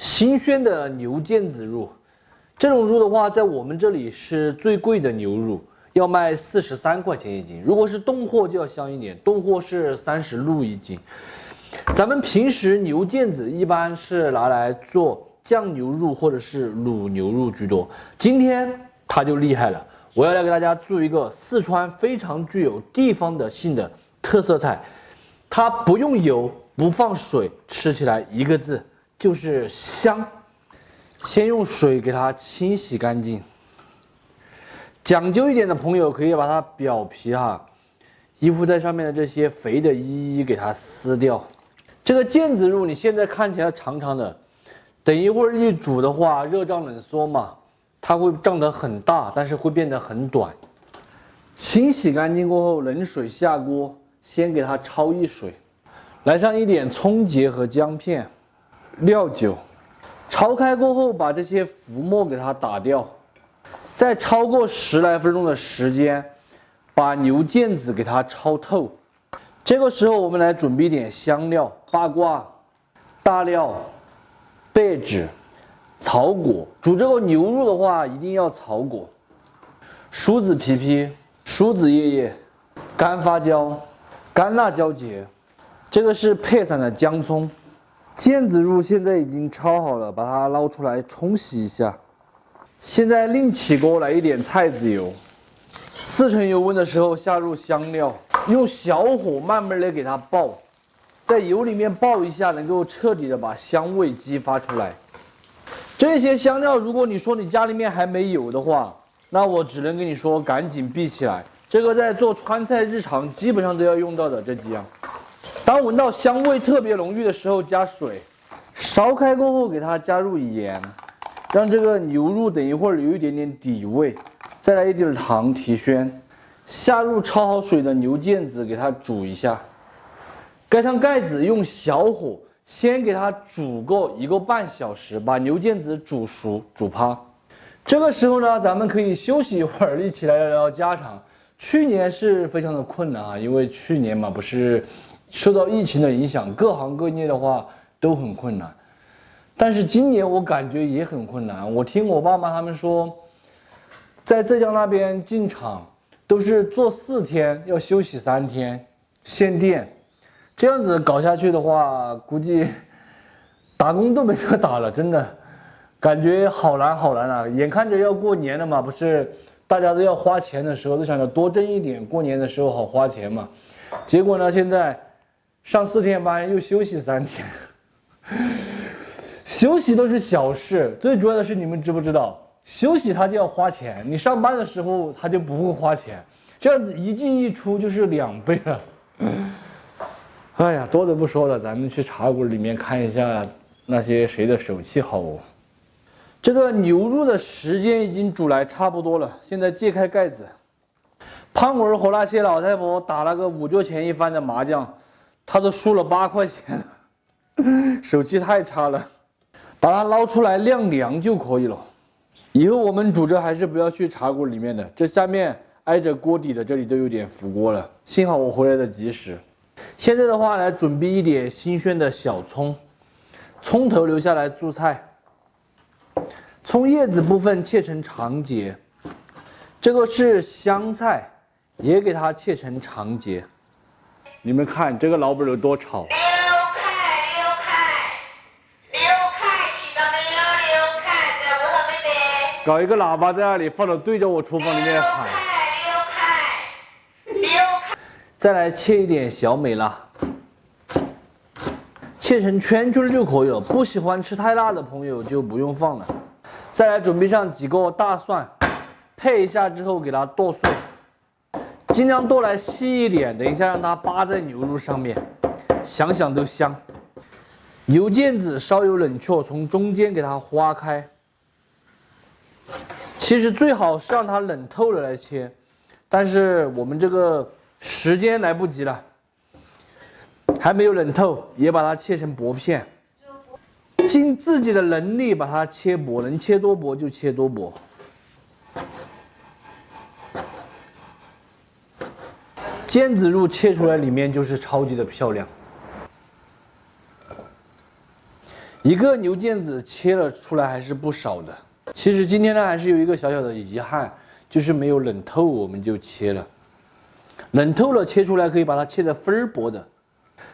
新鲜的牛腱子肉，这种肉的话，在我们这里是最贵的牛肉，要卖43块钱一斤。如果是冻货就要香一点，冻货是30一斤。咱们平时牛腱子一般是拿来做酱牛肉或者是卤牛肉居多。今天它就厉害了，我要来给大家做一个四川非常具有地方性的特色菜，它不用油，不放水，吃起来一个字就是香。先用水给它清洗干净，讲究一点的朋友可以把它表皮依附在上面的这些肥的一一给它撕掉。这个腱子肉你现在看起来长长的，等一会儿一煮的话，热胀冷缩嘛，它会胀得很大，但是会变得很短。清洗干净过后，冷水下锅，先给它焯一水，来上一点葱节和姜片、料酒。焯开过后，把这些浮沫给它打掉，再超过10来分钟的时间，把牛腱子给它焯透。这个时候，我们来准备一点香料：八卦、大料、贝纸、草果。煮这个牛肉的话，一定要草果。梳子皮皮、梳子叶叶、干发椒、干辣椒节。这个是配散的姜葱。腱子肉现在已经焯好了，把它捞出来冲洗一下。现在另起锅来一点菜籽油，4成油温的时候下入香料，用小火慢慢的给它爆，在油里面爆一下，能够彻底的把香味激发出来。这些香料，如果你说你家里面还没有的话，那我只能跟你说赶紧备起来。这个在做川菜日常基本上都要用到的这几样。当闻到香味特别浓郁的时候，加水，烧开过后给它加入盐，让这个牛肉等一会儿有一点点底味，再来一点糖提鲜，下入焯好水的牛腱子给它煮一下，盖上盖子，用小火先给它煮个1个半小时，把牛腱子煮熟煮趴。这个时候呢，咱们可以休息一会儿，一起来聊聊家常。去年是非常的困难因为去年嘛不是受到疫情的影响，各行各业的话都很困难。但是今年我感觉也很困难。我听我爸妈他们说，在浙江那边进厂都是做4天，要休息3天，限电。这样子搞下去的话，估计打工都没得打了，真的感觉好难好难啊！眼看着要过年了嘛，不是大家都要花钱的时候，都想着多挣一点，过年的时候好花钱嘛。结果呢，现在上4天班又休息3天，休息都是小事，最主要的是你们知不知道，休息它就要花钱，你上班的时候它就不会花钱，这样子一进一出就是2倍了。哎呀，多的不说了，咱们去茶馆里面看一下那些谁的手气好哦。这个牛肉的时间已经煮来差不多了，现在揭开盖子。胖文和那些老太婆打了个5角钱一番的麻将，他都输了8块钱了，手气太差了。把它捞出来晾凉就可以了。以后我们煮着还是不要去茶馆里面的，这下面挨着锅底的这里都有点浮锅了。幸好我回来的及时。现在的话来准备一点新鲜的小葱，葱头留下来做菜。葱叶子部分切成长节，这个是香菜，也给它切成长节。你们看这个老板有多吵！搞一个喇叭在那里放着，对着我厨房里面喊。再来切一点小美辣，切成圈圈就可以了。不喜欢吃太辣的朋友就不用放了。再来准备上几个大蒜，配一下之后给它剁碎，尽量剁来细一点，等一下让它扒在牛肉上面，想想都香。牛腱子稍有冷却，从中间给它划开。其实最好是让它冷透了来切，但是我们这个时间来不及了，还没有冷透，也把它切成薄片，尽自己的能力把它切薄，能切多薄就切多薄。腱子肉切出来里面就是超级的漂亮。一个牛腱子切了出来还是不少的。其实今天呢还是有一个小小的遗憾，就是没有冷透，我们就切了。冷透了切出来可以把它切得分儿薄的。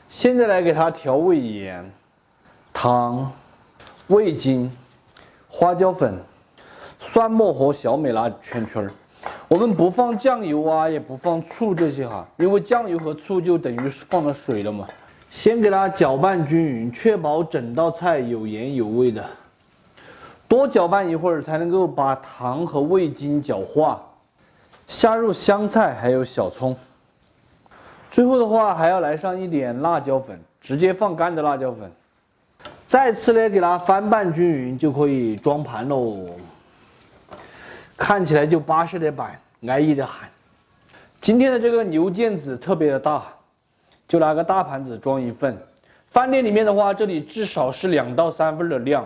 现在来给它调味盐、糖、味精、花椒粉、酸末和小美辣圈圈。我们不放酱油啊，也不放醋这些哈，因为酱油和醋就等于放了水了嘛。先给它搅拌均匀，确保整道菜有盐有味的。多搅拌一会儿才能够把糖和味精搅化。下入香菜还有小葱。最后的话还要来上一点辣椒粉，直接放干的辣椒粉。再次呢给它翻拌均匀就可以装盘喽。看起来就巴适的板，安逸的很。今天的这个牛腱子特别的大，就拿个大盘子装一份。饭店里面的话，这里至少是2到3份的量，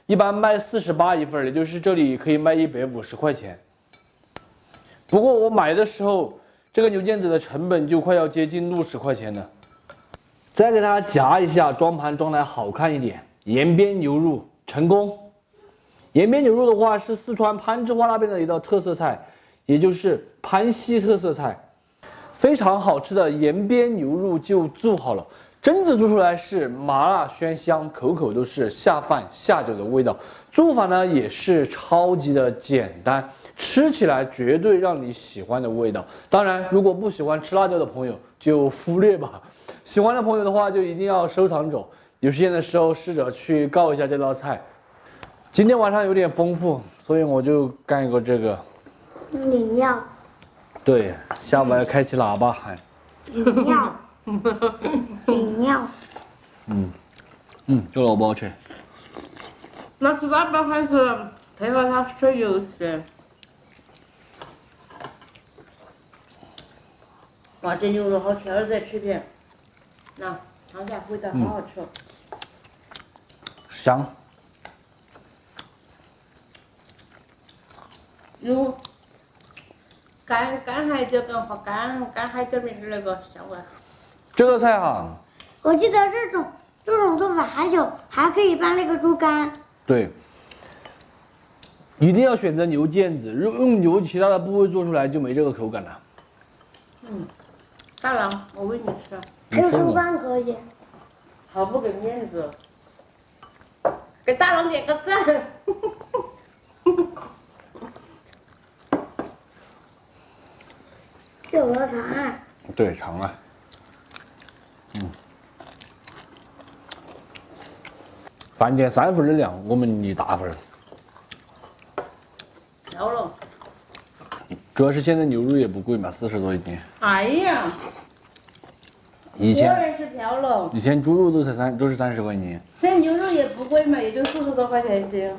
一般卖48一份，也就是这里可以卖150块钱。不过我买的时候，这个牛腱子的成本就快要接近60块钱了。再给它夹一下，装盘装来好看一点。延边牛肉成功。延边牛肉的话是四川攀枝花那边的一道特色菜，也就是攀西特色菜，非常好吃的延边牛肉就做好了。真子做出来是麻辣鲜香，口口都是下饭下酒的味道。做法呢也是超级的简单，吃起来绝对让你喜欢的味道。当然，如果不喜欢吃辣椒的朋友就忽略吧，喜欢的朋友的话就一定要收藏走。有时间的时候试着去告一下这道菜。今天晚上有点丰富，所以我就干一个这个。饮料。对，下午要开启喇叭喊。饮料。饮料。这个我不好吃。那吃大包还是配合它吃游戏。哇，这牛肉好吃，儿子再吃一片。那尝下，味道好好吃。香。有干海椒跟干海椒面的那个香味。这个菜哈，我记得这种做法还可以拌那个猪肝。对，一定要选择牛腱子，用牛其他的部位做出来就没这个口感了。大郎，我喂你吃。还有猪肝可以。好不给面子，给大郎点个赞。有了长啊。对，长啊。饭店3份的量，我们1大份。飘了。主要是现在牛肉也不贵嘛，40多一斤。哎呀，以果然是飘了。前猪肉都是30块钱。现在牛肉也不贵嘛，也就40多块钱一斤。